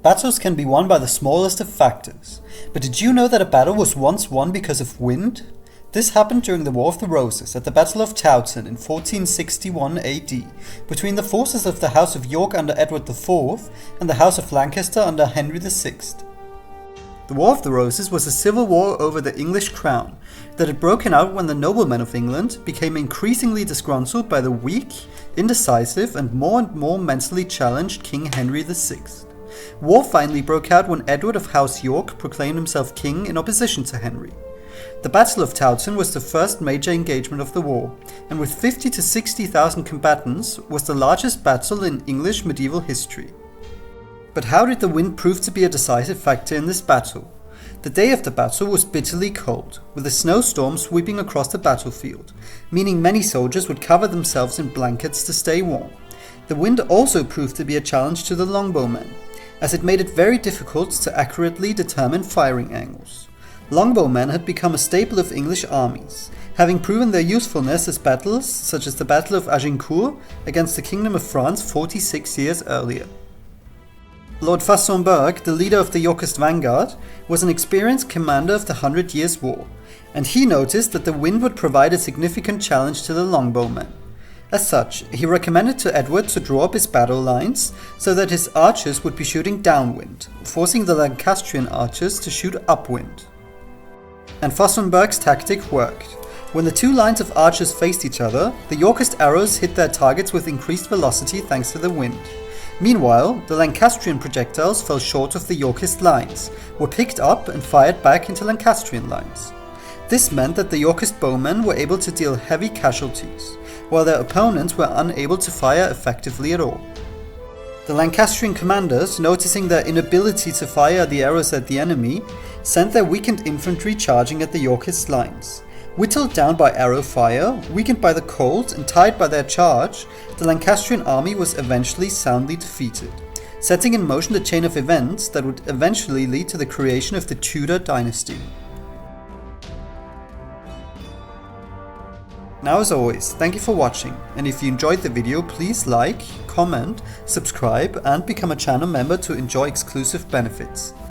Battles can be won by the smallest of factors, but did you know that a battle was once won because of wind? This happened during the War of the Roses at the Battle of Towton in 1461 AD, between the forces of the House of York under Edward IV and the House of Lancaster under Henry VI. The War of the Roses was a civil war over the English crown that had broken out when the noblemen of England became increasingly disgruntled by the weak, indecisive and more mentally challenged King Henry VI. War finally broke out when Edward of House York proclaimed himself king in opposition to Henry. The Battle of Towton was the first major engagement of the war, and with 50 to 60,000 combatants was the largest battle in English medieval history. But how did the wind prove to be a decisive factor in this battle? The day of the battle was bitterly cold, with a snowstorm sweeping across the battlefield, meaning many soldiers would cover themselves in blankets to stay warm. The wind also proved to be a challenge to the longbowmen, as it made it very difficult to accurately determine firing angles. Longbowmen had become a staple of English armies, having proven their usefulness as battles such as the Battle of Agincourt against the Kingdom of France 46 years earlier. Lord Fauconberg, the leader of the Yorkist Vanguard, was an experienced commander of the 100 Years' War, and he noticed that the wind would provide a significant challenge to the longbowmen. As such, he recommended to Edward to draw up his battle lines so that his archers would be shooting downwind, forcing the Lancastrian archers to shoot upwind. And Fauconberg's tactic worked. When the two lines of archers faced each other, the Yorkist arrows hit their targets with increased velocity thanks to the wind. Meanwhile, the Lancastrian projectiles fell short of the Yorkist lines, were picked up and fired back into Lancastrian lines. This meant that the Yorkist bowmen were able to deal heavy casualties, while their opponents were unable to fire effectively at all. The Lancastrian commanders, noticing their inability to fire the arrows at the enemy, sent their weakened infantry charging at the Yorkist lines. Whittled down by arrow fire, weakened by the cold and tired by their charge, the Lancastrian army was eventually soundly defeated, setting in motion the chain of events that would eventually lead to the creation of the Tudor dynasty. Now, as always, thank you for watching, and if you enjoyed the video, please like, comment, subscribe and become a channel member to enjoy exclusive benefits.